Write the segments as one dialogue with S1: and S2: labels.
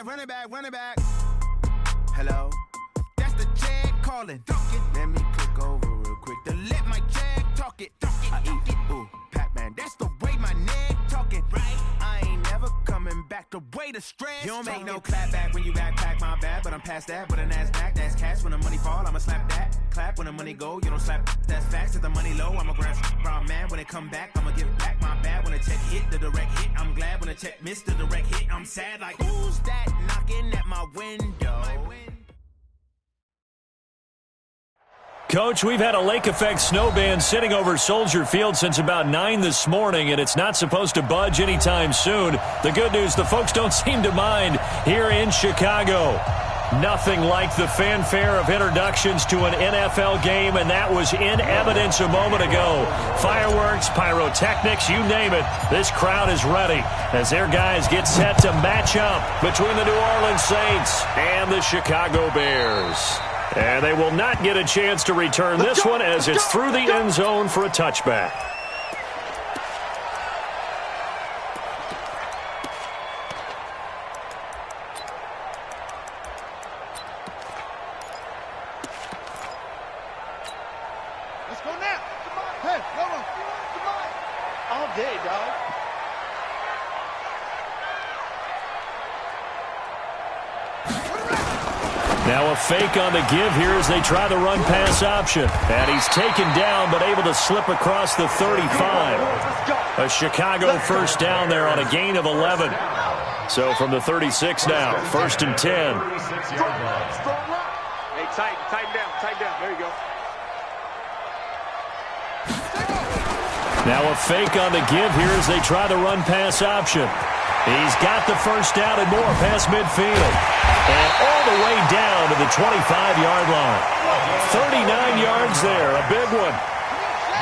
S1: run it back. Hello? That's the check calling. Let me click over real quick to let my check talk it. I eat, ooh, Pac-Man, that's the way my neck talking. Right? I ain't never coming back the way the stress. You don't make no clap back when you backpack, my bad, but I'm past that. With a NASDAQ, that's cash. When the money fall, I'ma slap that. Clap when the money go, you don't slap. That's facts. If the money low, I'ma grab brown man. When it come back, I'ma give back my bad. When the check hit, the direct hit. I'm glad when the check missed the direct hit. I'm sad like, who's that knocking at my window?
S2: Coach, we've had a lake effect snow band sitting over Soldier Field since about 9 this morning, and it's not supposed to budge anytime soon. The good news, the folks don't seem to mind here in Chicago. Nothing like the fanfare of introductions to an NFL game, and that was in evidence a moment ago. Fireworks, pyrotechnics, you name it. This crowd is ready as their guys get set to match up between the New Orleans Saints and the Chicago Bears. And they will not get a chance to return this one as it's through the end zone for a touchback.
S3: Let's go now. Come on. Hey, come on. Come on. All day, dog.
S2: Now a fake on the give here as they try the run-pass option. And he's taken down but able to slip across the 35. A Chicago first down there on a gain of 11. So from the 36 now, 1st and 10.
S3: Hey, tighten down. There you go.
S2: Now a fake on the give here as they try the run-pass option. He's got the first down and more past midfield. And all the way down to the 25-yard line. 39 yards there, a big one.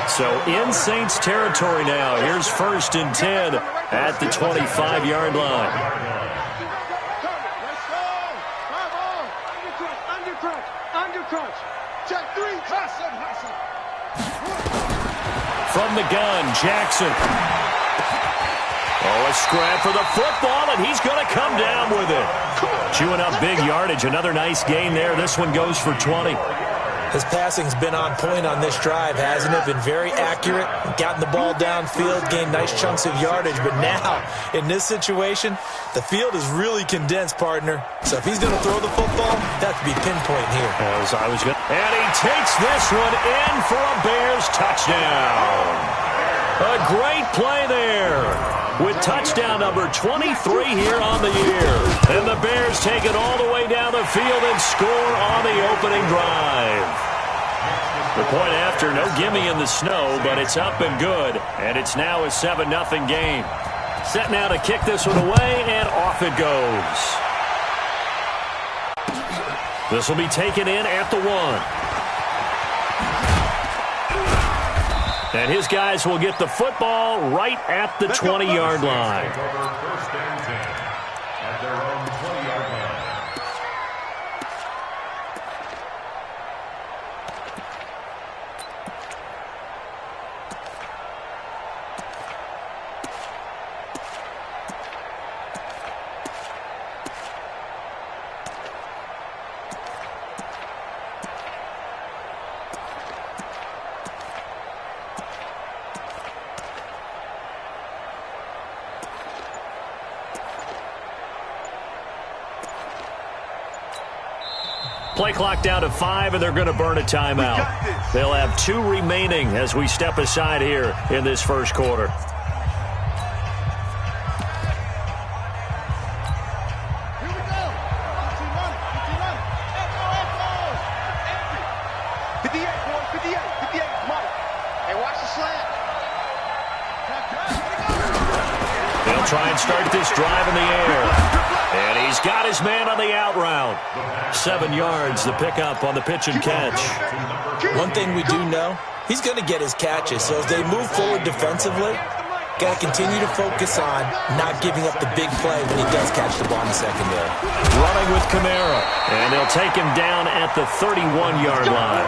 S2: So in Saints territory now. Here's 1st and 10 at the 25-yard line.
S3: Undercrunch. Check 3. Hustle.
S2: From the gun, Jackson. Oh, a scrap for the football, and he's going to come down with it. Chewing up big yardage. Another nice gain there. This one goes for 20.
S4: His passing's been on point on this drive, hasn't it? Been very accurate. Gotten the ball downfield, gained nice chunks of yardage. But now, in this situation, the field is really condensed, partner. So if he's going to throw the football, that could be pinpoint here.
S2: As I was good. And he takes this one in for a Bears touchdown. A great play there. With touchdown number 23 here on the year. And the Bears take it all the way down the field and score on the opening drive. The point after, no gimme in the snow, but it's up and good. And it's now a 7-0 game. Set now to kick this one away, and off it goes. This will be taken in at the 1. And his guys will get the football right at the 20-yard line.
S5: First and 10 at their own 20-yard line.
S2: Play clock down to 5, and they're going to burn a timeout. They'll have 2 remaining as we step aside here in this first quarter.
S3: Here we go. 58, boys. 58. Mike. Hey, watch the slant.
S2: They'll try and start this drive in the air. And he's got his man on the out route. 7 yards, the pickup on the pitch and catch.
S4: One thing we do know, he's going to get his catches. So as they move forward defensively, got to continue to focus on not giving up the big play when he does catch the ball in the secondary.
S2: Running with Kamara. And they'll take him down at the 31-yard line.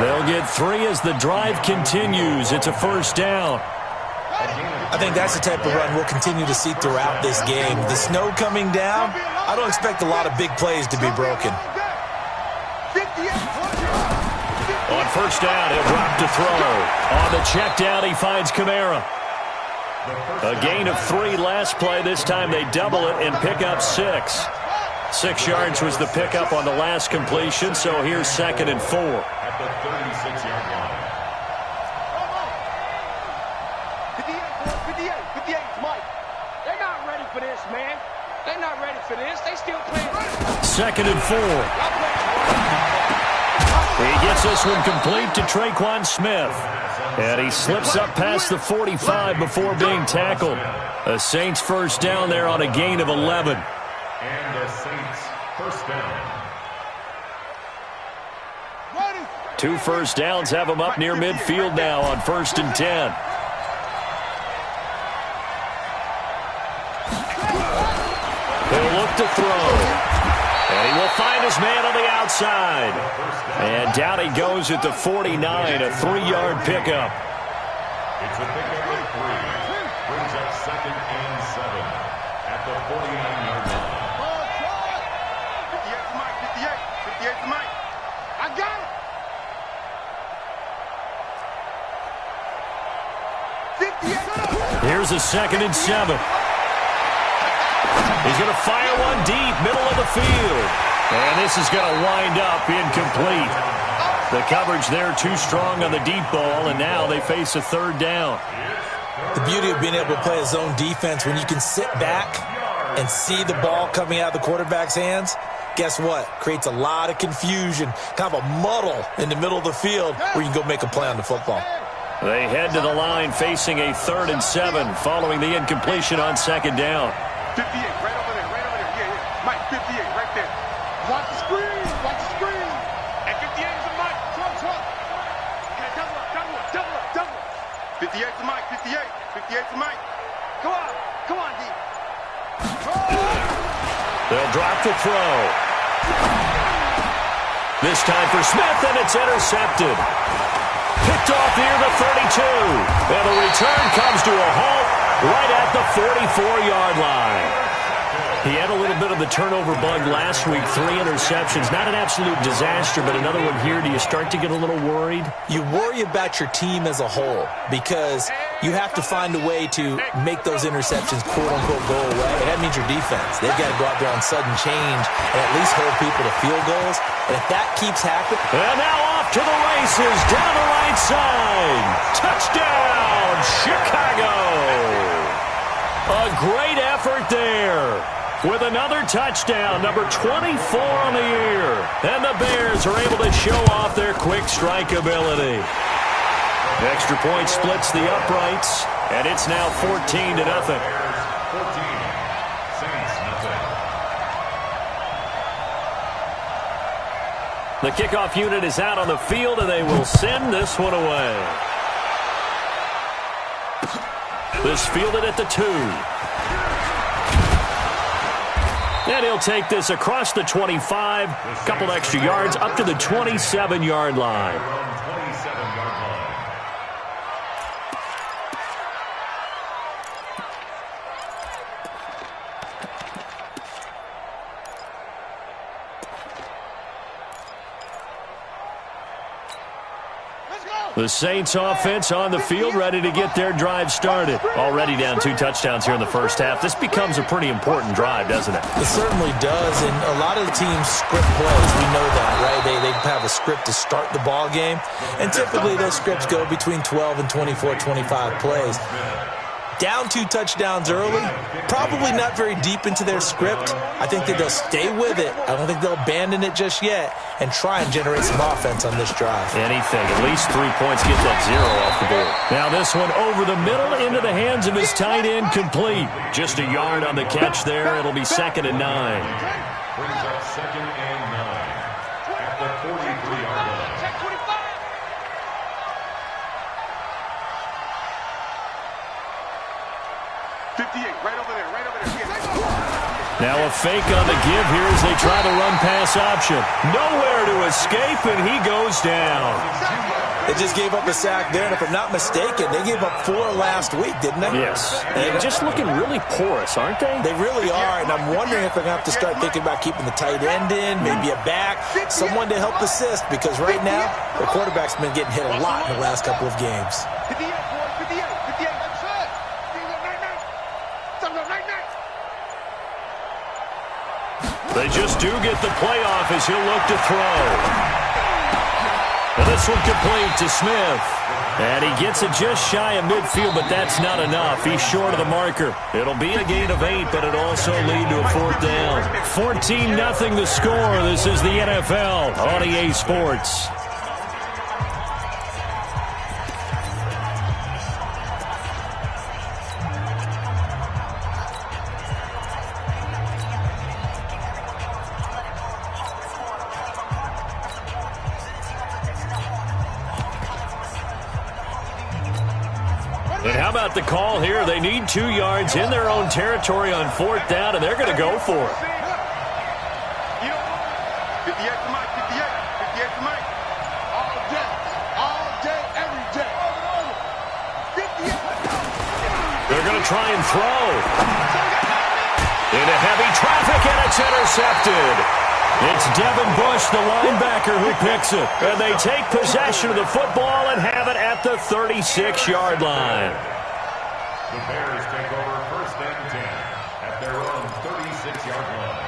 S2: They'll get 3 as the drive continues. It's a first down.
S4: I think that's the type of run we'll continue to see throughout this game. The snow coming down, I don't expect a lot of big plays to be broken.
S2: On first down, he'll drop to throw. On the check down, he finds Kamara. A gain of 3 last play. This time they double it and pick up 6. 6 yards was the pickup on the last completion, so here's 2nd and 4.
S5: At the 36-yard line.
S3: 58, Mike. They're not ready for this, man. They're not ready for this. They still playing.
S2: 2nd and 4. He gets this one complete to Traquan Smith. And he slips up past the 45 before being tackled. A Saints first down there on a gain of 11.
S5: And the Saints first down.
S2: 2 first downs have him up near midfield now on 1st and 10. He'll look to throw. And he will find his man on the outside. And down he goes at the 49, a 3-yard pickup.
S5: It's a pickup of 3. Brings up 2nd and 7 at the 49-yard line.
S3: 58 to Mike, 58 to Mike. I got it. 58.
S2: Here's a 2nd and 7. He's going to fire one deep, middle of the field. And this is going to wind up incomplete. The coverage there too strong on the deep ball, and now they face a 3rd down.
S4: The beauty of being able to play a zone defense when you can sit back and see the ball coming out of the quarterback's hands, guess what? Creates a lot of confusion, kind of a muddle in the middle of the field where you can go make a play on the football.
S2: They head to the line facing a 3rd and 7 following the incompletion on 2nd down.
S3: 58, right over there. Yeah. Mike, 58, right there. Watch the screen. And 58 is a Mike. Trump. Okay, double up. 58 to Mike, 58 to Mike. Come on, D.
S2: They'll drop the throw. This time for Smith, and it's intercepted. Picked off near the 32. And the return comes to a halt right at the 44-yard line. He had a little bit of the turnover bug last week, 3 interceptions. Not an absolute disaster, but another one here. Do you start to get a little worried?
S4: You worry about your team as a whole because you have to find a way to make those interceptions, quote-unquote, go away. And that means your defense. They've got to go out there on sudden change and at least hold people to field goals. And if that keeps happening...
S2: And now off to the races, down the right side. Touchdown, Chicago! A great effort there. With another touchdown, number 24 on the year. And the Bears are able to show off their quick strike ability. Extra point splits the uprights, and it's now 14-0.
S5: 14. Saints nothing.
S2: The kickoff unit is out on the field, and they will send this one away. This fielded at the 2. And he'll take this across the 25, couple extra yards, up to the 27-yard line.
S5: 27-yard line.
S2: The Saints offense on the field, ready to get their drive started. Already down 2 touchdowns here in the first half. This becomes a pretty important drive, doesn't it?
S4: It certainly does, and a lot of the teams script plays. We know that, right? They have a script to start the ball game, and typically those scripts go between 12 and 24, 25 plays. Down 2 touchdowns early, probably not very deep into their script. I think that they'll stay with it. I don't think they'll abandon it just yet and try and generate some offense on this drive.
S2: Anything, at least 3 points, get that 0 off the board. Now this one over the middle into the hands of his tight end, complete. Just a yard on the catch there. It'll be 2nd and 9.
S5: Brings up 2nd and 9 at the 43-yard line.
S3: 58, right over there.
S2: Now a fake on the give here as they try to run pass option. Nowhere to escape, and he goes down.
S4: They just gave up a sack there, and if I'm not mistaken, they gave up 4 last week, didn't they?
S2: Yes. And just looking really porous, aren't they?
S4: They really are, and I'm wondering if they're going to have to start thinking about keeping the tight end in, maybe a back, someone to help assist, because right now, their quarterback's been getting hit a lot in the last couple of games.
S3: 58, 58, that's it.
S2: They just do get the playoff as he'll look to throw. And this one complete to Smith. And he gets it just shy of midfield, but that's not enough. He's short of the marker. It'll be a gain of 8, but it'll also lead to a 4th down. 14-0 the score. This is the NFL on EA Sports. And how about the call here? They need 2 yards in their own territory on 4th down, and they're going to go for it.
S3: 58 to Mike, 58 to Mike. All day, every day. 58.
S2: They're going to try and throw. Into heavy traffic, and it's intercepted. It's Devin Bush, the linebacker, who picks it. And they take possession of the football and have it at the 36-yard line.
S5: The Bears take over 1st and 10 at their own 36-yard line.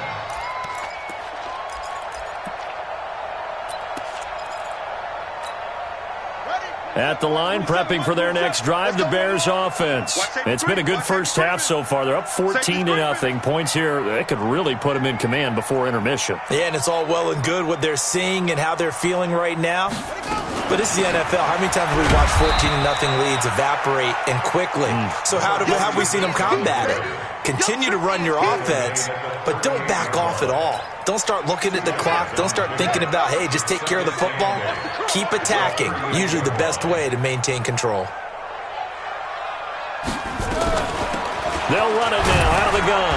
S2: At the line, prepping for their next drive, the Bears offense. It's been a good first half so far. They're up 14-0. Points here, they could really put them in command before intermission.
S4: Yeah, and it's all well and good what they're seeing and how they're feeling right now. But this is the NFL. How many times have we watched 14-0 leads evaporate and quickly? So how have we seen them combat it? Continue to run your offense, but don't back off at all. Don't start looking at the clock. Don't start thinking about, hey, just take care of the football. Keep attacking. Usually the best way to maintain control.
S2: They'll run it now out of the gun.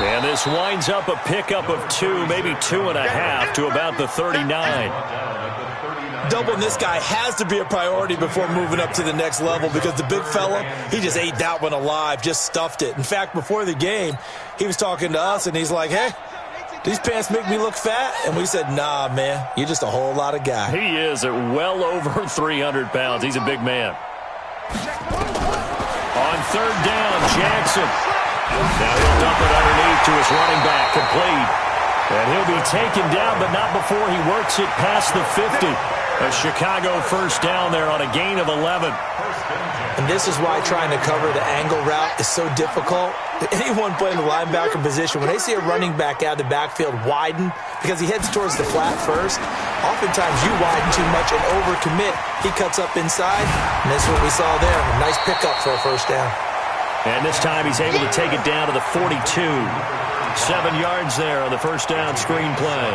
S2: And this winds up a pickup of 2, maybe 2.5 to about the 39.
S4: Doubling this guy has to be a priority before moving up to the next level because the big fella, he just ate that one alive, just stuffed it. In fact, before the game, he was talking to us, and he's like, hey, these pants make me look fat? And we said, nah, man, you're just a whole lot of guy.
S2: He is at well over 300 pounds. He's a big man. On 3rd down, Jackson. Now he'll dump it underneath to his running back, complete. And he'll be taken down, but not before he works it past the 50. A Chicago 1st down there on a gain of 11.
S4: And this is why trying to cover the angle route is so difficult. Anyone playing the linebacker position, when they see a running back out of the backfield widen, because he heads towards the flat first, oftentimes you widen too much and overcommit. He cuts up inside, and that's what we saw there. A nice pickup for a 1st down.
S2: And this time he's able to take it down to the 42. 7 yards there on the 1st down screen play.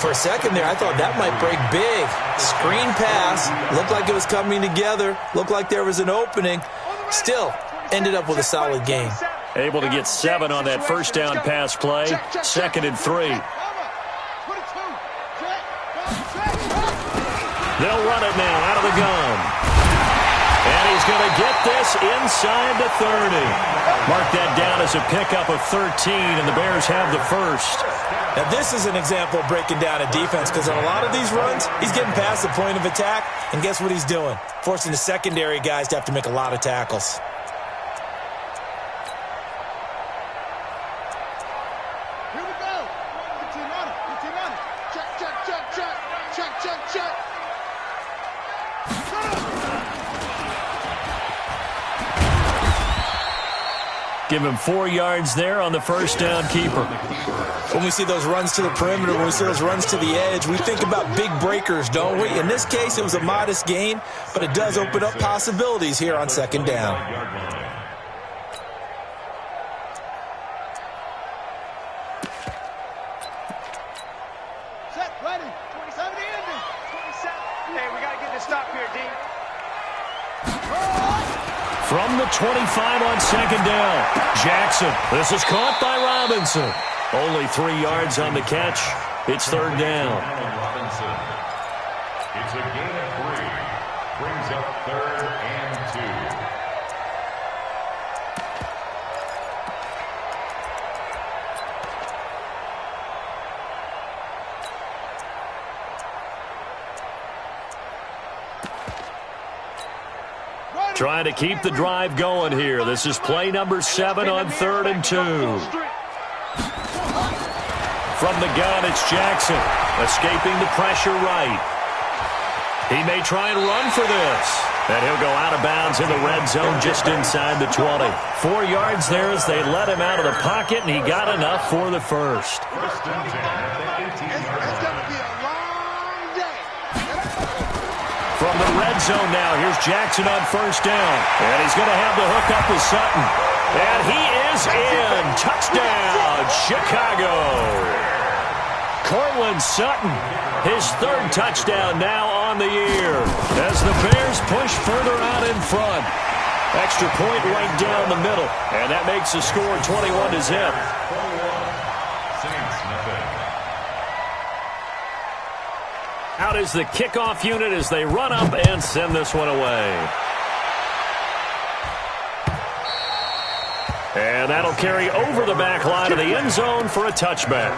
S4: For a second there, I thought that might break big. Screen pass. Looked like it was coming together. Looked like there was an opening. Still, ended up with a solid gain.
S2: Able to get 7 on that 1st down pass play. 2nd and 3. They'll run it now out of the gun. And he's going to get this inside the 30. Mark that down as a pickup of 13, and the Bears have the 1st.
S4: Now, this is an example of breaking down a defense because on a lot of these runs, he's getting past the point of attack, and guess what he's doing? Forcing the secondary guys to have to make a lot of tackles.
S3: Here we go. 15 on it. 15 on it. Check, check, check, check. Check, check, check.
S2: Give him 4 yards there on the 1st down keeper.
S4: When we see those runs to the perimeter, when we see those runs to the edge, we think about big breakers, don't we? In this case, it was a modest gain, but it does open up possibilities here on 2nd down.
S3: Set, ready. 27 ending. 27. Hey, we got to get this stop here, D.
S2: From the 25 on 2nd down, Jackson. This is caught by Robinson. Only 3 yards on the catch. It's 3rd down.
S5: It's a gain of 3.
S2: Trying to keep the drive going here. This is play number 7 on 3rd and 2. From the gun, it's Jackson. Escaping the pressure right. He may try and run for this. And he'll go out of bounds in the red zone just inside the 20. 4 yards there as they let him out of the pocket, and he got enough for the first.
S3: It's going to be a long day.
S2: From the red zone now, here's Jackson on 1st down. And he's going to have the hook up with Sutton. And he is in. Touchdown, Chicago. Cortland Sutton, his 3rd touchdown now on the year as the Bears push further out in front. Extra point right down the middle, and that makes the score 21-0. Out is the kickoff unit as they run up and send this one away. And that'll carry over the back line of the end zone for a touchback.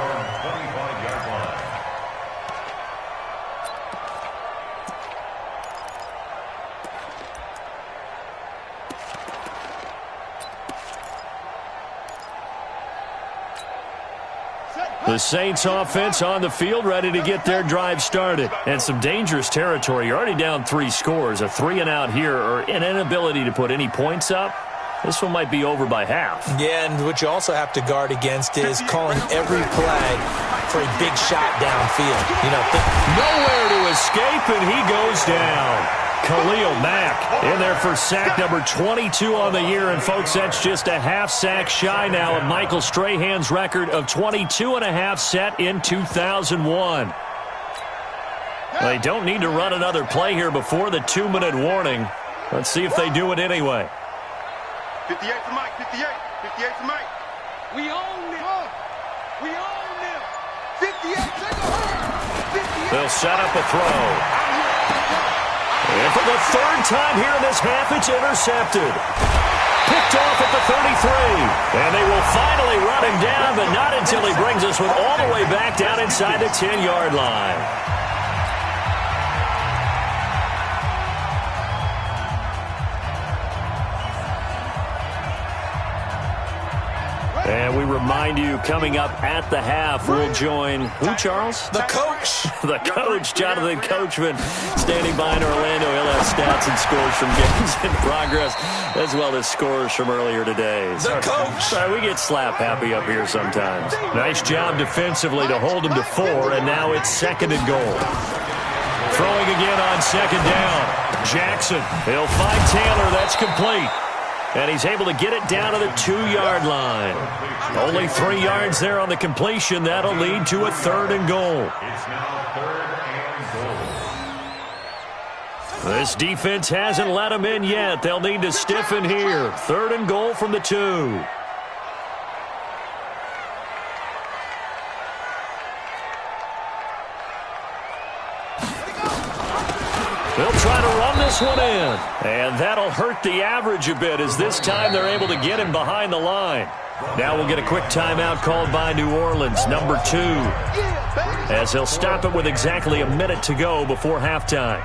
S2: The Saints offense on the field, ready to get their drive started. And some dangerous territory. You're already down 3 scores. A 3-and-out here, or an inability to put any points up. This one might be over by half. Yeah, and what you also have to guard against is calling every play for a big shot downfield. You know, nowhere to escape, and he goes down. Khalil Mack in there for sack number 22 on the year. And, folks, that's just a half sack shy now of Michael Strahan's record of 22.5 set in 2001. They don't need to run another play here before the 2-minute warning. Let's see if they do it anyway.
S3: 58 to Mike, 58. 58 to Mike. We own them. We own them. 58, take a hurt.
S2: They'll set up a throw. And for the 3rd time here in this half, it's intercepted. Picked off at the 33. And they will finally run him down, but not until he brings us all the way back down inside the 10-yard line. And we remind you, coming up at the half, we'll join who, Charles?
S4: The coach.
S2: The coach, Jonathan Coachman, standing by in Orlando. He'll have stats and scores from games in progress, as well as scores from earlier today.
S4: The coach.
S2: Sorry, we get slap happy up here sometimes. Nice job defensively to hold him to 4, and now it's 2nd and goal. Throwing again on 2nd down. Jackson, he'll find Taylor. That's complete. And he's able to get it down to the 2-yard line. Only 3 yards there on the completion. That'll lead to a 3rd and goal.
S5: It's now 3rd and goal.
S2: This defense hasn't let them in yet. They'll need to stiffen here. 3rd and goal from the 2. They'll try to run this one in. And that'll hurt the average a bit, as this time they're able to get him behind the line. Now we'll get a quick timeout called by New Orleans, number 2, as they'll stop it with exactly a minute to go before halftime.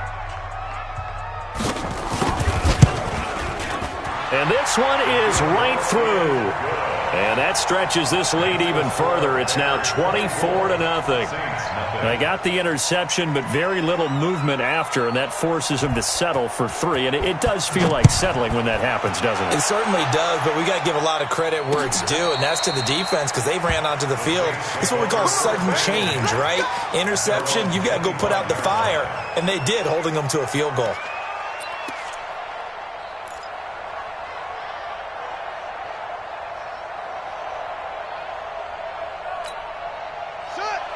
S2: And this one is right through. And that stretches this lead even further. It's now 24-0. They got the interception, but very little movement after, and that forces them to settle for 3. And it does feel like settling when that happens, doesn't it?
S4: It certainly does, but we got to give a lot of credit where it's due, and that's to the defense, because they ran onto the field. It's what we call sudden change, right? Interception, you've got to go put out the fire, and they did, holding them to a field goal.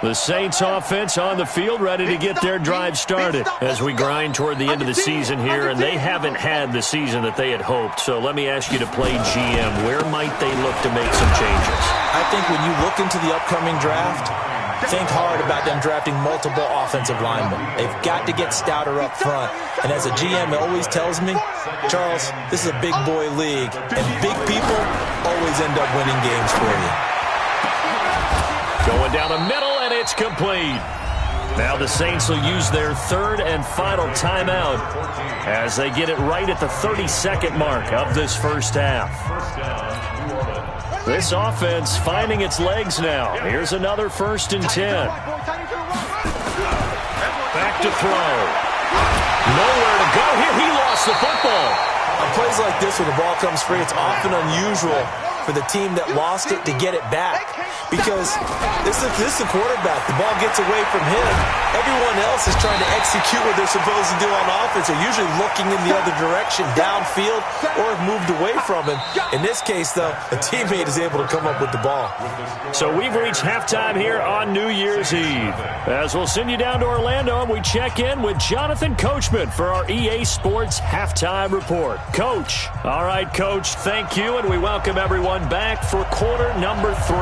S2: The Saints offense on the field, ready to get their drive started as we grind toward the end of the season here, and they haven't had the season that they had hoped. So let me ask you to play GM. Where might they look to make some changes?
S4: I think when you look into the upcoming draft, think hard about them drafting multiple offensive linemen. They've got to get stouter up front. And as a GM, it always tells me, Charles, this is a big boy league, and big people always end up winning games for you.
S2: Going down the middle, and it's complete. Now the Saints will use their third and final timeout as they get it right at the 32nd mark of this first half. This offense finding its legs now. Here's another 1st and 10. Back to throw. Nowhere to go here. He lost the football.
S4: On plays like this where the ball comes free, it's often unusual for the team that lost it to get it back, because this is the quarterback. The ball gets away from him. Everyone else is trying to execute what they're supposed to do on offense. They're usually looking in the other direction, downfield, or have moved away from him. In this case, though, a teammate is able to come up with the ball.
S2: So we've reached halftime here on New Year's Eve. As we'll send you down to Orlando, and we check in with Jonathan Coachman for our EA Sports Halftime Report. Coach. All right, Coach, thank you, and we welcome everyone back for quarter number 3.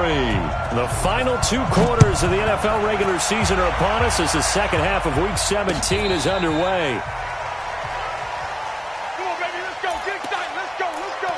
S2: The final 2 quarters of the NFL regular season are upon us as the second half of Week 17 is underway.
S3: Come on, baby, let's go. Get excited. Let's go. Let's go.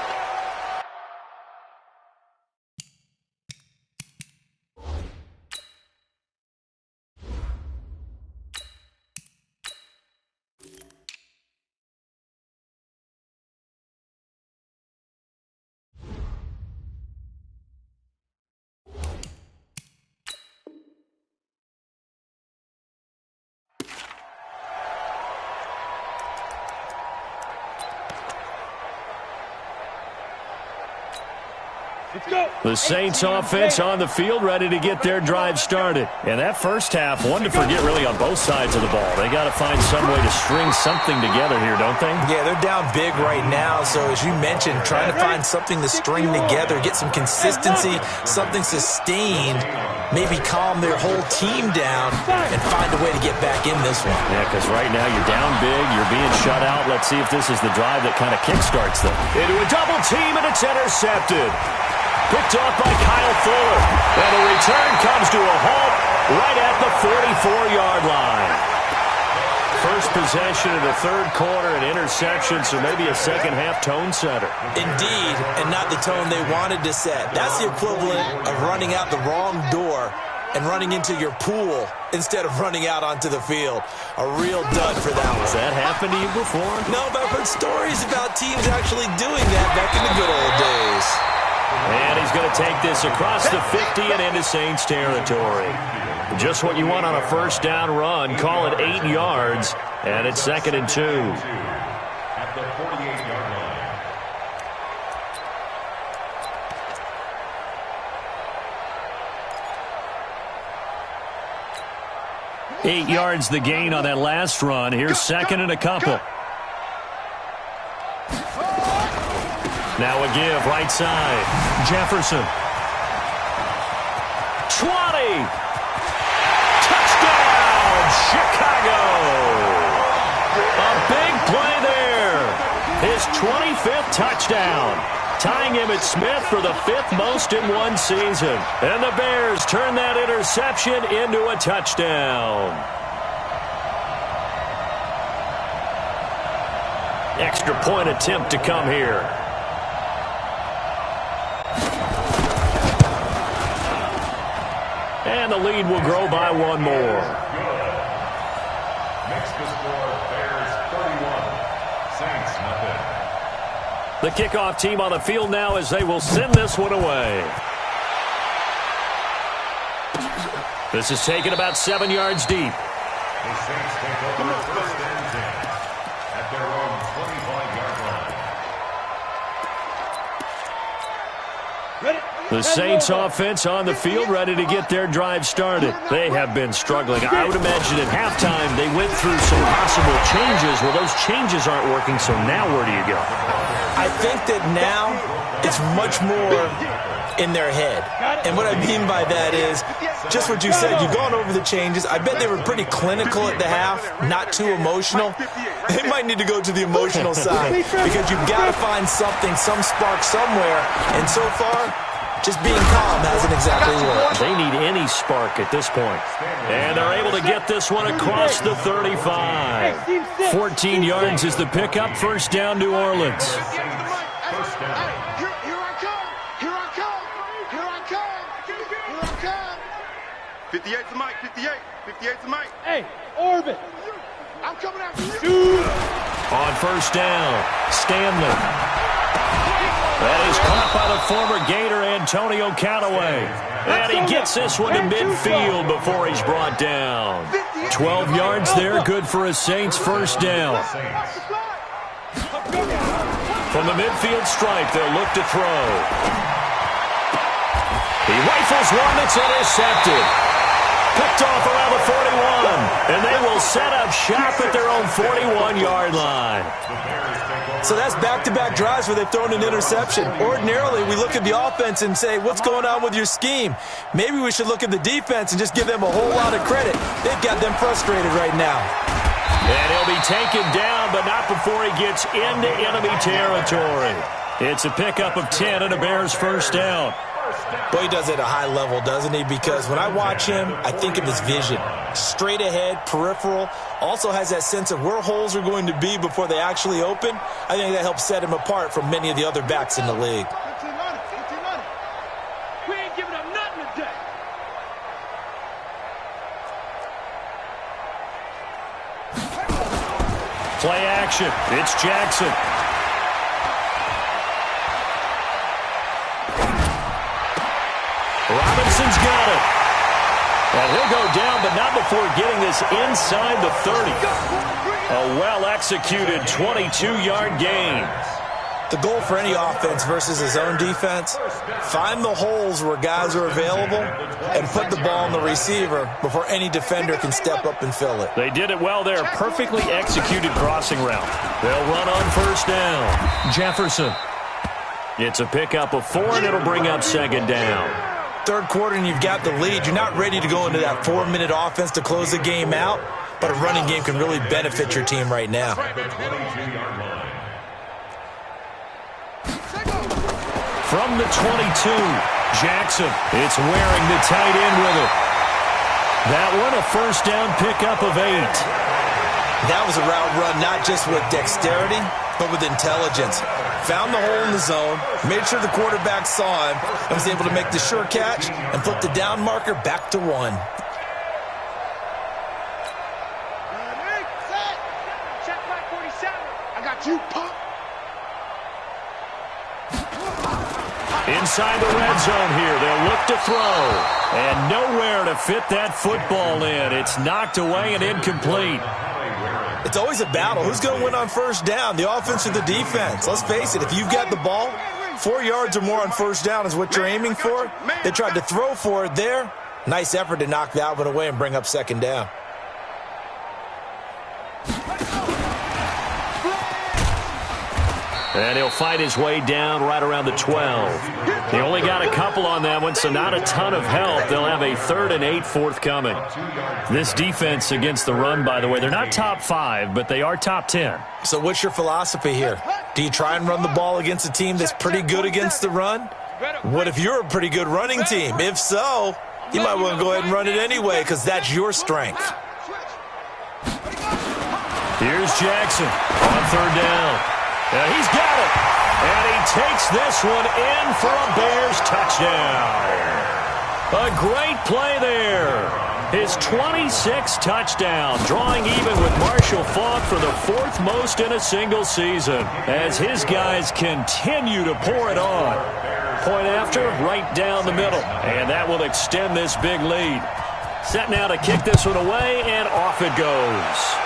S2: The Saints offense on the field, ready to get their drive started. And that first half, one to forget really on both sides of the ball. They got to find some way to string something together here, don't they?
S4: Yeah, they're down big right now. So as you mentioned, trying to find something to string together, get some consistency, something sustained, maybe calm their whole team down and find a way to get back in this one.
S2: Yeah, because right now you're down big, you're being shut out. Let's see if this is the drive that kind of kickstarts them. Into a double team, and it's intercepted. Picked off by Kyle Fuller. And the return comes to a halt right at the 44-yard line. First possession of the third quarter, an interception, so maybe a second-half tone setter.
S4: Indeed, and not the tone they wanted to set. That's the equivalent of running out the wrong door and running into your pool instead of running out onto the field. A real dud for that one.
S2: Has that happened to you before?
S4: No, but I've heard stories about teams actually doing that back in the good old days.
S2: And he's going to take this across the 50 and into Saints territory. Just what you want on a first down run. Call it 8 yards, and it's 2nd and 2.
S5: At the 48-yard line.
S2: 8 yards the gain on that last run. Here's 2nd and a couple. Now a give, right side. Jefferson. 20. Touchdown, Chicago. A big play there. His 25th touchdown. Tying him at Smith for the 5th most in one season. And the Bears turn that interception into a touchdown. Extra point attempt to come here. And the lead will grow by 1 more.
S5: Makes the score Bears 31, Saints nothing.
S2: The kickoff team on the field now as they will send this one away. This is taken about 7 yards deep.
S5: The Saints take over 1st and 10 at their own 25-yard line.
S2: The Saints offense on the field, ready to get their drive started. They have been struggling. I would imagine at halftime they went through some possible changes. Well, those changes aren't working, so now where do you go?
S4: I think that now it's much more in their head. And what I mean by that is just what you said. You've gone over the changes. I bet they were pretty clinical at the half, not too emotional. They might need to go to the emotional side because you've got to find something, some spark somewhere. And so far, just being calm hasn't exactly worked.
S2: They need any spark at this point. And they're able to get this one across the 35. 14 yards is the pickup. First down, New Orleans.
S5: First down.
S3: 58's the mic, 58. 58's the mic.
S6: Hey, Orbit.
S3: I'm coming after you.
S2: On first down, Stanley. That is caught by the former Gator Antonio Callaway. And he gets this one to midfield before he's brought down. 12 yards there, good for a Saints first down. From the midfield stripe, they'll look to throw. He rifles one that's intercepted. Picked off around the 41. And they will set up shop at their own 41-yard line.
S4: So that's back-to-back drives where they've thrown an interception. Ordinarily, we look at the offense and say, what's going on with your scheme? Maybe we should look at the defense and just give them a whole lot of credit. They've got them frustrated right now.
S2: And he'll be taken down, but not before he gets into enemy territory. It's a pickup of 10 and a Bears first down.
S4: Boy, he does it at a high level, doesn't he? Because when I watch him, I think of his vision. Straight ahead, peripheral. Also has that sense of where holes are going to be before they actually open. I think that helps set him apart from many of the other backs in the league.
S6: We ain't giving up nothing today.
S2: Play action. It's Jackson. Robinson's got it. And he'll go down, but not before getting this inside the 30. A well-executed 22-yard gain.
S4: The goal for any offense versus his own defense, find the holes where guys are available and put the ball on the receiver before any defender can step up and fill it.
S2: They did it well there. Perfectly executed crossing route. They'll run on first down. Jefferson. It's a pickup of 4, and it'll bring up second down.
S4: Third quarter and you've got the lead. You're not ready to go into that 4-minute offense to close the game out, but a running game can really benefit your team right now.
S2: From the 22, Jackson. It's wearing the tight end with it. That one a first down pickup of 8.
S4: That was a route run not just with dexterity, but with intelligence. Found the hole in the zone, made sure the quarterback saw him, and was able to make the sure catch and flip the down marker back to 1.
S6: Check back 47. I got you, punk.
S2: Inside the red zone here, they'll look to throw. And nowhere to fit that football in. It's knocked away and incomplete.
S4: It's always a battle. Who's going to win on first down, the offense or the defense? Let's face it, if you've got the ball, 4 yards or more on first down is what you're aiming for. They tried to throw for it there. Nice effort to knock that one away and bring up second down.
S2: And he'll fight his way down right around the 12. He only got a couple on that one, so not a ton of help. They'll have a 3rd and 8 forthcoming. This defense against the run, by the way, they're not top 5, but they are top 10.
S4: So what's your philosophy here? Do you try and run the ball against a team that's pretty good against the run? What if you're a pretty good running team? If so, you might want to go ahead and run it anyway because that's your strength.
S2: Here's Jackson on 3rd down. And he's got it. And he takes this one in for a Bears touchdown. A great play there. His 26th touchdown, drawing even with Marshall Faulk for the 4th most in a single season, as his guys continue to pour it on. Point after, right down the middle. And that will extend this big lead. Set now to kick this one away, and off it goes.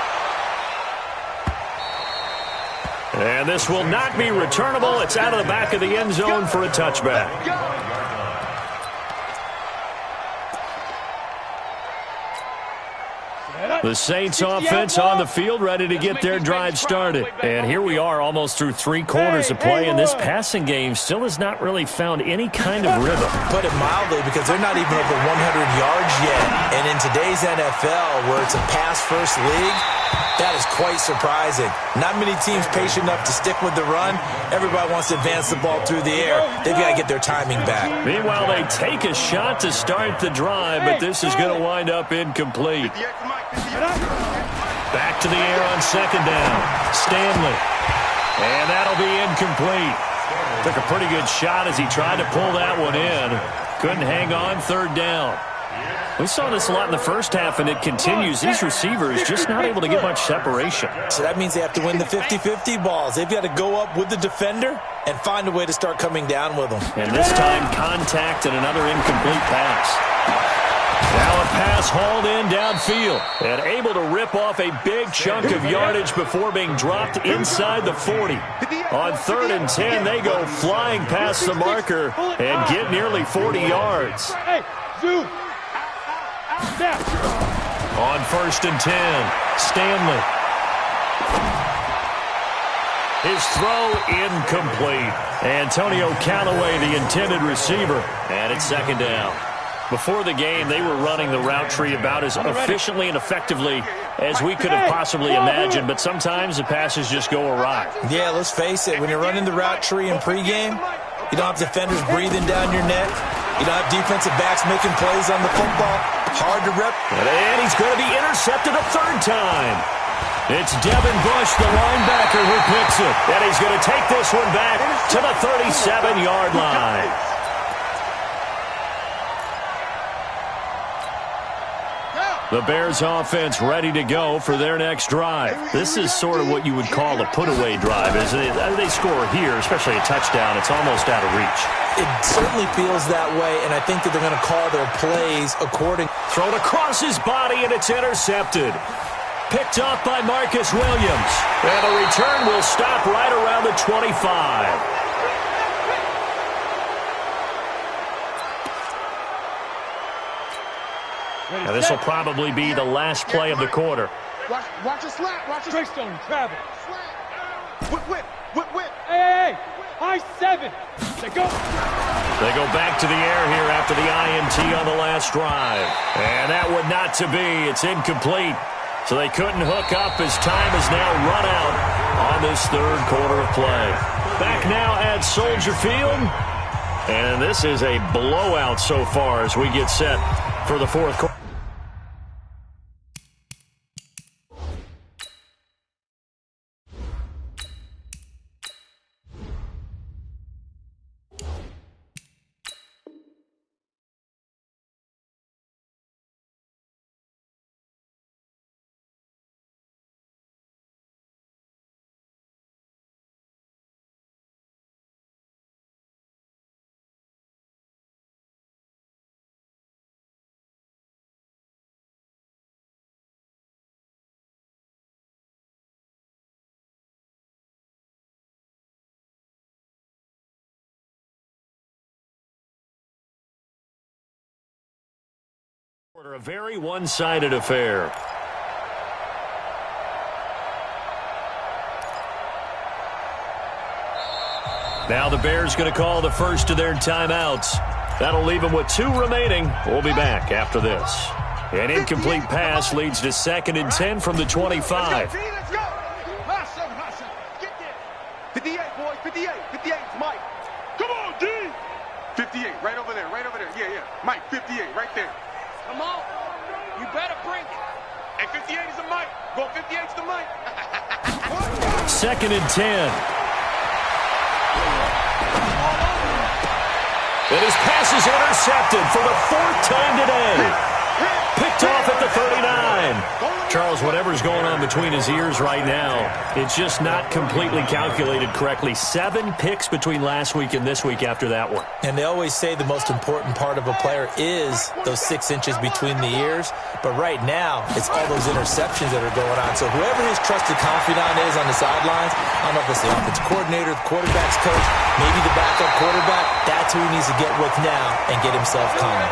S2: And this will not be returnable. It's out of the back of the end zone for a touchback. The Saints offense on the field, ready to get their drive started. And here we are almost through 3 quarters of play, and this passing game still has not really found any kind of rhythm.
S4: Put it mildly, because they're not even over 100 yards yet. And in today's NFL, where it's a pass-first league, that is quite surprising. Not many teams patient enough to stick with the run. Everybody wants to advance the ball through the air. They've got to get their timing back.
S2: Meanwhile, they take a shot to start the drive, but this is going to wind up incomplete. Back to the air on 2nd down. Stanley. And that'll be incomplete. Took a pretty good shot as he tried to pull that one in. Couldn't hang on 3rd down. We saw this a lot in the first half, and it continues. These receivers just not able to get much separation.
S4: So that means they have to win the 50-50 balls. They've got to go up with the defender and find a way to start coming down with them.
S2: And this time, contact and another incomplete pass. Now a pass hauled in downfield and able to rip off a big chunk of yardage before being dropped inside the 40. On 3rd and 10, they go flying past the marker and get nearly 40 yards.
S6: Hey, zoom.
S2: On 1st and 10, Stanley. His throw incomplete. Antonio Callaway, the intended receiver, and it's 2nd down. Before the game, they were running the route tree about as efficiently and effectively as we could have possibly imagined, but sometimes the passes just go awry.
S4: Yeah, let's face it. When you're running the route tree in pregame, you don't have defenders breathing down your neck. You don't have defensive backs making plays on the football. Hard to rep.
S2: And he's going to be intercepted a 3rd time. It's Devin Bush, the linebacker, who picks it. And he's going to take this one back to the 37-yard line. The Bears offense ready to go for their next drive. This is sort of what you would call a put-away drive, isn't it? They score here, especially a touchdown. It's almost out of reach.
S4: It certainly feels that way, and I think that they're going to call their plays according.
S2: Thrown across his body, and it's intercepted. Picked off by Marcus Williams. And the return will stop right around the 25. Now, this will probably be the last play of the quarter.
S3: Watch a slap. Watch a
S6: Greystone, travel.
S3: Whip.
S6: Hey, high 7. They go.
S2: They go back to the air here after the INT on the last drive. And that would not to be. It's incomplete. So they couldn't hook up as time is now run out on this 3rd quarter of play. Back now at Soldier Field. And this is a blowout so far as we get set for the 4th quarter. A very one-sided affair. Now the Bears going to call the first of their timeouts. That'll leave them with 2 remaining. We'll be back after this. An incomplete pass leads to 2nd and 10 from the 25.
S3: Let's go. Hot 7. Get there. 58, boys. 58. 58, Mike. Come on, D. 58, right over there. Yeah. Mike, 58, right there.
S6: Come on. You better bring it.
S3: And 58 is the Mike. Go 58 to the Mike.
S2: 2nd and 10. And his pass is intercepted for the 4th time today. Picked off at the 39. Charles, whatever's going on between his ears right now, it's just not completely calculated correctly. 7 picks between last week and this week after that one.
S4: And they always say the most important part of a player is those 6 inches between the ears. But right now, it's all those interceptions that are going on. So whoever his trusted confidant is on the sidelines, I don't know if it's the offensive coordinator, the quarterback's coach, maybe the backup quarterback, that's who he needs to get with now and get himself calm.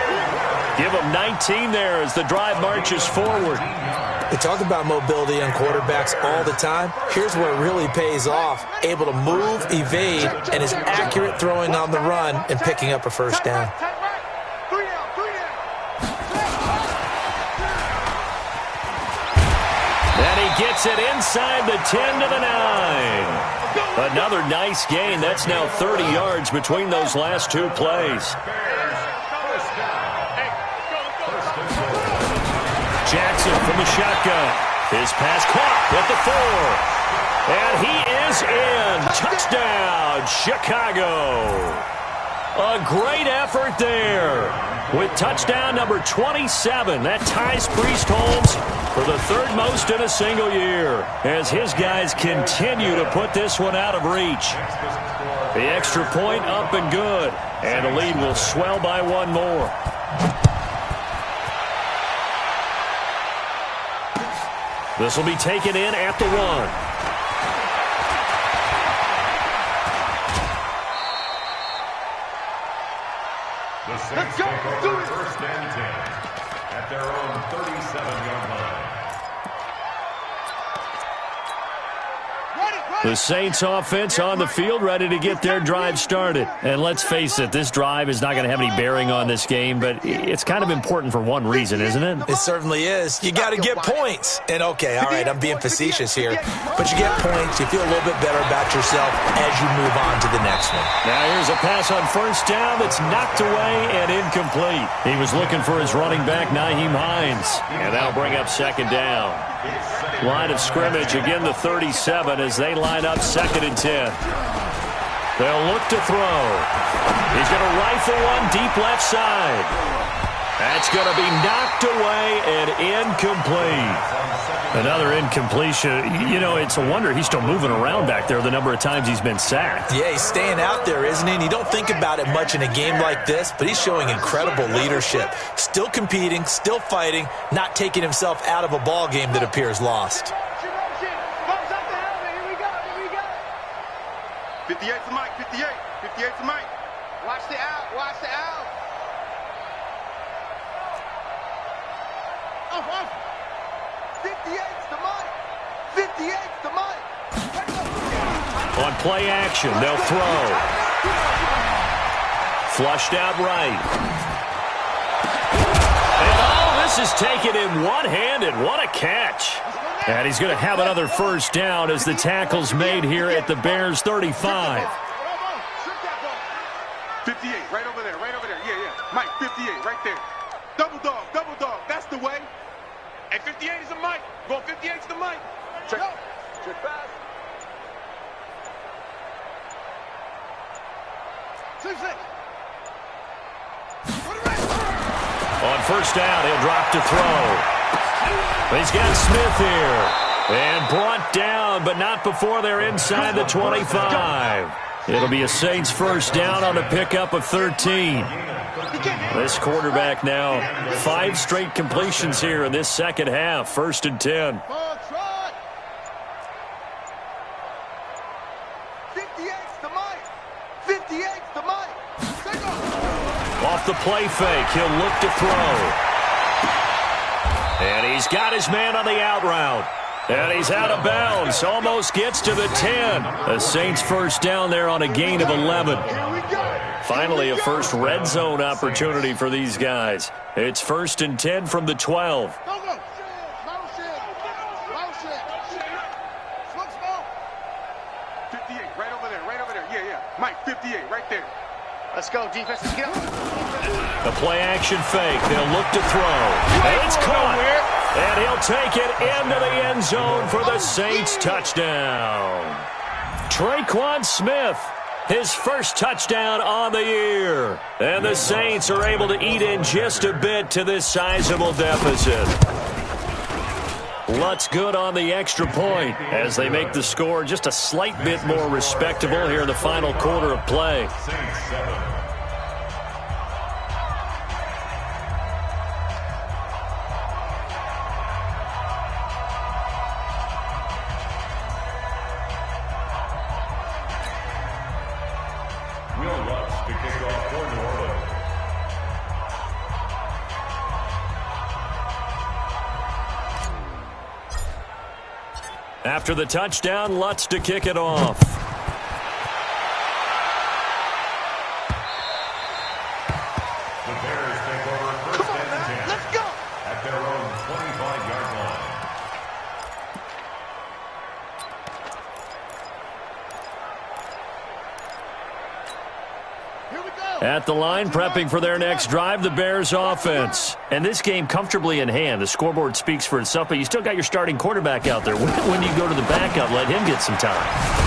S2: Give him 19 there as the drive marches forward.
S4: They talk about mobility on quarterbacks all the time. Here's where it really pays off. Able to move, evade, and is accurate throwing on the run and picking up a 1st down.
S2: And he gets it inside the 10 to the 9. Another nice gain. That's now 30 yards between those last 2 plays. Jackson from the shotgun. His pass caught at the 4. And he is in. Touchdown, Chicago. A great effort there. With touchdown number 27, that ties Priest Holmes for the third most in a single year, as his guys continue to put this one out of reach. The extra point up and good, and the lead will swell by one more. This will be taken in at the 1.
S5: The Saints take over first and 10 at their own 37-yard line.
S2: The Saints offense on the field, ready to get their drive started. And let's face it, this drive is not going to have any bearing on this game, but it's kind of important for one reason, isn't it?
S4: It certainly is. You got to get points. And okay, all right, I'm being facetious here, but you get points, you feel a little bit better about yourself as you move on to the next one.
S2: Now here's a pass on first down that's knocked away and incomplete. He was looking for his running back, Nyheim Hines, and that'll bring up second down. Line of scrimmage, again the 37 as they line up 2nd and 10. They'll look to throw. He's going to rifle one deep left side. That's going to be knocked away and incomplete. Another incompletion. You know, it's a wonder he's still moving around back there the number of times he's been sacked.
S4: Yeah, he's staying out there, isn't he? And you don't think about it much in a game like this, but he's showing incredible leadership. Still competing, still fighting, not taking himself out of a ball game that appears lost.
S3: 58 to Mike, 58. 58 to Mike.
S6: Watch the out, watch the out.
S3: 58 to Mike. 58 to Mike.
S2: On play action, they'll throw. Flushed out right. And oh, this is taken in one-handed. What a catch. And he's going to have another first down as the tackle's made here at the Bears' 35.
S3: 58, right over there, right over there. Yeah, yeah. Mike, 58, right there. Double dog, that's the way. And 58 is the Mike. Go 58 to the Mike. Check. Check pass. 6-6.
S2: On first down, he'll drop to throw. He's got Smith here. And brought down, but not before they're inside the 25. It'll be a Saints first down on a pickup of 13. This quarterback now, 5 straight completions here in this second half. 1st and 10.
S3: 58's the Mike. 58's the Mike.
S2: Off the play fake, he'll look to throw. And he's got his man on the out route. And he's out of bounds. Almost gets to the 10. The Saints first down there on a gain of 11. Finally, a first red zone opportunity for these guys. It's 1st and 10 from the 12.
S3: 58, right over there, right over there. Yeah, yeah. Mike, 58, right there.
S6: Let's go, defense. Let's get up.
S2: The play action fake. They'll look to throw. And it's caught. And he'll take it into the end zone for the Saints touchdown. Traquan Smith, his first touchdown on the year. And the Saints are able to eat in just a bit to this sizable deficit. Lutz good on the extra point as they make the score just a slight bit more respectable here in the final quarter of play. After the touchdown, Lutz to kick it off.
S5: The Bears take over first and 10. Let's go. At their own 25-yard line.
S3: Here we go.
S2: At the line, prepping for their next drive, the Bears offense. And this game comfortably in hand. The scoreboard speaks for itself, but you still got your starting quarterback out there. When you go to the backup, let him get some time.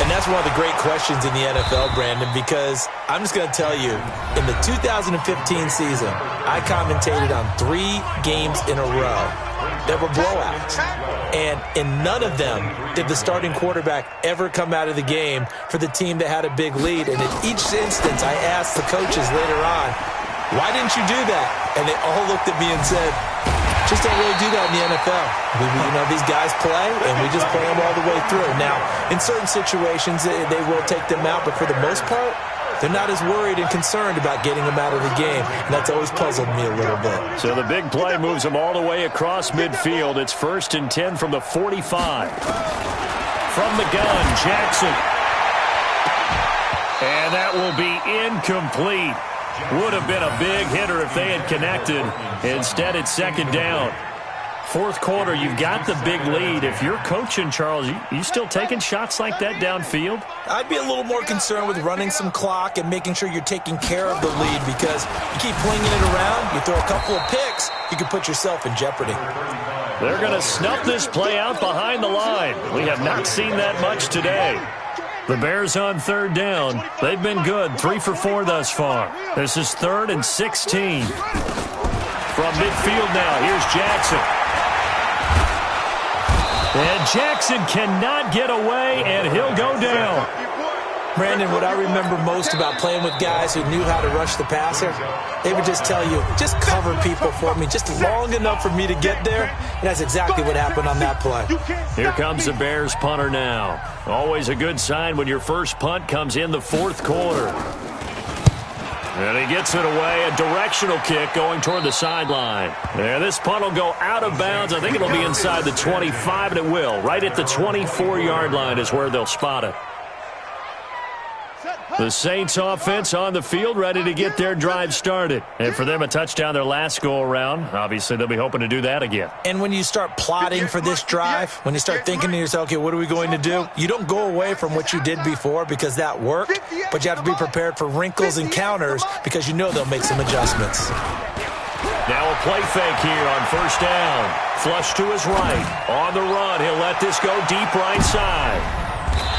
S4: And that's one of the great questions in the NFL, Brandon, because I'm just going to tell you, in the 2015 season, I commentated on 3 games in a row that were blowouts. And in none of them did the starting quarterback ever come out of the game for the team that had a big lead. And in each instance, I asked the coaches later on, why didn't you do that? And they all looked at me and said, just don't really do that in the NFL. These guys play, and we just play them all the way through. Now, in certain situations, they will take them out, but for the most part, they're not as worried and concerned about getting them out of the game. And that's always puzzled me a little bit.
S2: So the big play moves them all the way across midfield. It's 1st and 10 from the 45. From the gun, Jackson. And that will be incomplete. Would have been a big hitter if they had connected. Instead, it's 2nd down. 4th quarter, you've got the big lead. If you're coaching, Charles, you still taking shots like that downfield?
S4: I'd be a little more concerned with running some clock and making sure you're taking care of the lead, because you keep flinging it around, you throw a couple of picks, you can put yourself in jeopardy.
S2: They're going to snuff this play out behind the line. We have not seen that much today. The Bears on 3rd down. They've been good, 3 for 4 thus far. This is 3rd and 16. From midfield now, here's Jackson. And Jackson cannot get away, and he'll go down.
S4: Brandon, what I remember most about playing with guys who knew how to rush the passer, they would just tell you, just cover people for me, just long enough for me to get there. And that's exactly what happened on that play.
S2: Here comes the Bears punter now. Always a good sign when your first punt comes in the 4th quarter. And he gets it away, a directional kick going toward the sideline. And this punt will go out of bounds. I think it'll be inside the 25, and it will. Right at the 24-yard line is where they'll spot it. The Saints offense on the field, ready to get their drive started. And for them, a touchdown their last go-around. Obviously, they'll be hoping to do that again.
S4: And when you start plotting for this drive, when you start thinking to yourself, okay, what are we going to do? You don't go away from what you did before because that worked, but you have to be prepared for wrinkles and counters because you know they'll make some adjustments.
S2: Now a play fake here on 1st down. Flush to his right. On the run, he'll let this go deep right side.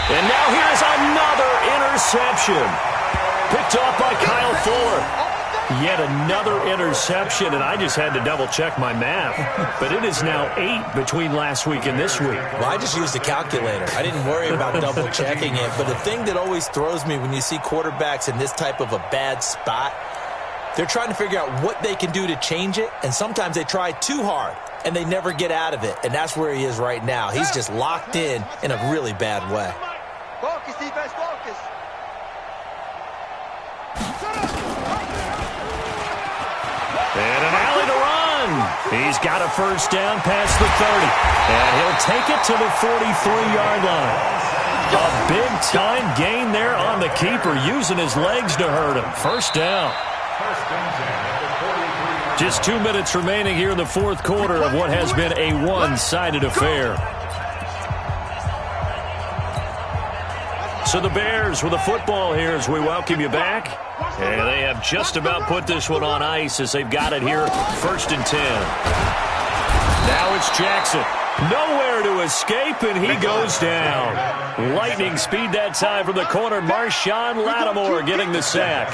S2: And now here's another interception. Picked off by Kyle Fuller. Yet another interception, and I just had to double-check my math. But it is now 8 between last week and this week.
S4: Well, I just used a calculator. I didn't worry about double-checking it. But the thing that always throws me when you see quarterbacks in this type of a bad spot, they're trying to figure out what they can do to change it, and sometimes they try too hard, and they never get out of it. And that's where he is right now. He's just locked in a really bad way.
S6: Focus, defense, focus.
S2: And an alley to run. He's got a 1st down past the 30. And he'll take it to the 43-yard line. A big-time gain there on the keeper, using his legs to hurt him. 1st down. Just 2 minutes remaining here in the 4th quarter of what has been a one-sided affair. So the Bears with the football here as we welcome you back. And they have just about put this one on ice as they've got it here, 1st and 10. Now it's Jackson. Nowhere to escape, and he goes down. Lightning speed that time from the corner. Marshawn Lattimore getting the sack.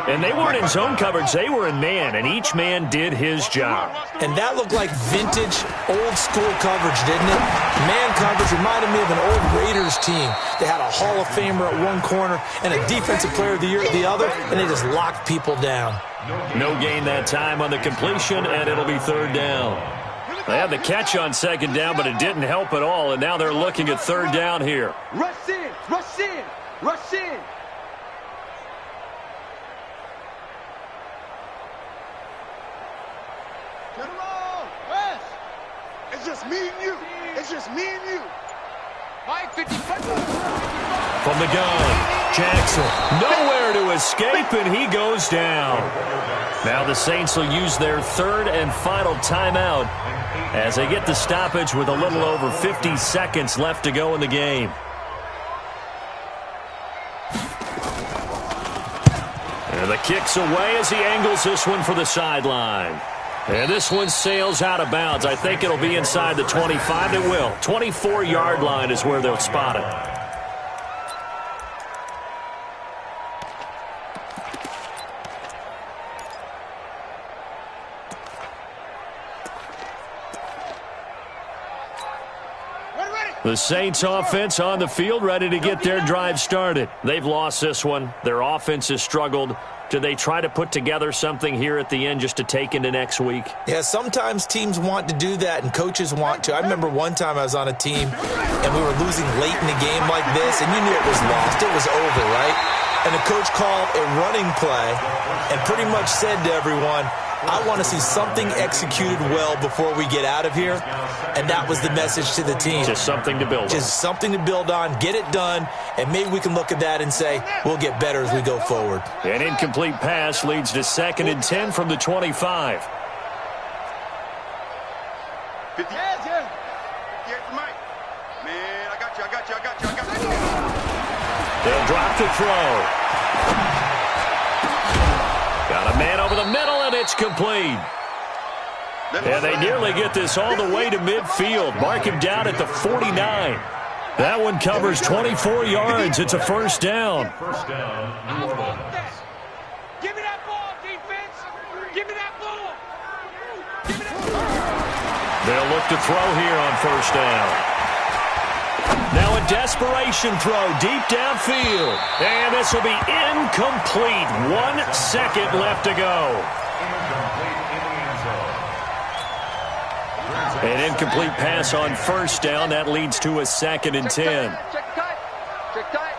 S2: And they weren't in zone coverage. They were in man, and each man did his job.
S4: And that looked like vintage, old-school coverage, didn't it? Man coverage reminded me of an old Raiders team. They had a Hall of Famer at one corner and a Defensive Player of the Year at the other, and they just locked people down.
S2: No gain that time on the completion, and it'll be 3rd down. They had the catch on 2nd down, but it didn't help at all, and now they're looking at 3rd down here.
S6: Rush in, rush in, rush in.
S3: Turn around, Wes. It's just me and you. It's just me and you.
S6: Mike, 55.
S2: From the gun, Jackson. Nowhere to escape, and he goes down. Now the Saints will use their 3rd and final timeout as they get the stoppage with a little over 50 seconds left to go in the game. And And the kick's away as he angles this one for the sideline. And this one sails out of bounds. I think it'll be inside the 25. It will. 24-yard line is where they'll spot it. The Saints offense on the field, ready to get their drive started. They've lost this one. Their offense has struggled. Do they try to put together something here at the end just to take into next week?
S4: Yeah, sometimes teams want to do that and coaches want to. I remember one time I was on a team and we were losing late in the game like this, and you knew it was lost. It was over, right? And the coach called a running play and pretty much said to everyone, I want to see something executed well before we get out of here. And that was the message to the team.
S2: Just something to build on.
S4: Just something to build on, get it done, and maybe we can look at that and say, we'll get better as we go forward.
S2: An incomplete pass leads to 2nd and 10 from the 25.
S3: 50 yards, yeah. 58 for Mike. Man, I got you.
S2: They'll drop the throw. Got a man over the middle, and it's complete. And they nearly get this all the way to midfield. Mark him down at the 49. That one covers 24 yards. It's a first down.
S5: First down, New Orleans.
S6: Give me that ball, defense. Give me that ball. Give me that ball.
S2: They'll look to throw here on first down. Now a desperation throw deep downfield. And this will be incomplete. 1 second left to go. An incomplete pass on first down. That leads to a 2nd and 10.
S6: Check tight. Check tight.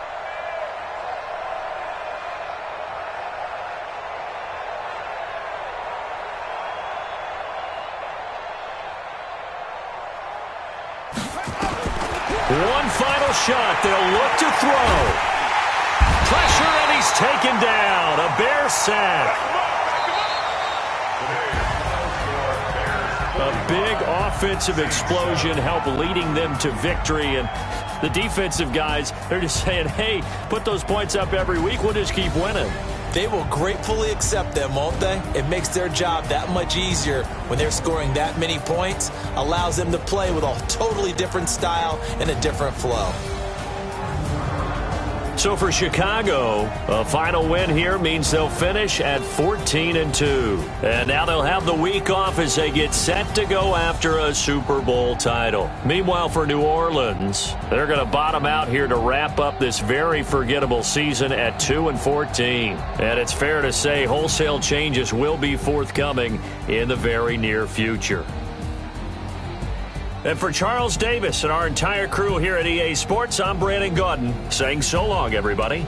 S2: One final shot. They'll look to throw. Pressure, and he's taken down. A Bear sack. A big offensive explosion helped leading them to victory. And the defensive guys, they're just saying, hey, put those points up every week. We'll just keep winning.
S4: They will gratefully accept them, won't they? It makes their job that much easier when they're scoring that many points. Allows them to play with a totally different style and a different flow.
S2: So for Chicago, a final win here means they'll finish at 14-2. And now they'll have the week off as they get set to go after a Super Bowl title. Meanwhile, for New Orleans, they're going to bottom out here to wrap up this very forgettable season at 2-14. And it's fair to say wholesale changes will be forthcoming in the very near future. And for Charles Davis and our entire crew here at EA Sports, I'm Brandon Gaudin saying so long, everybody.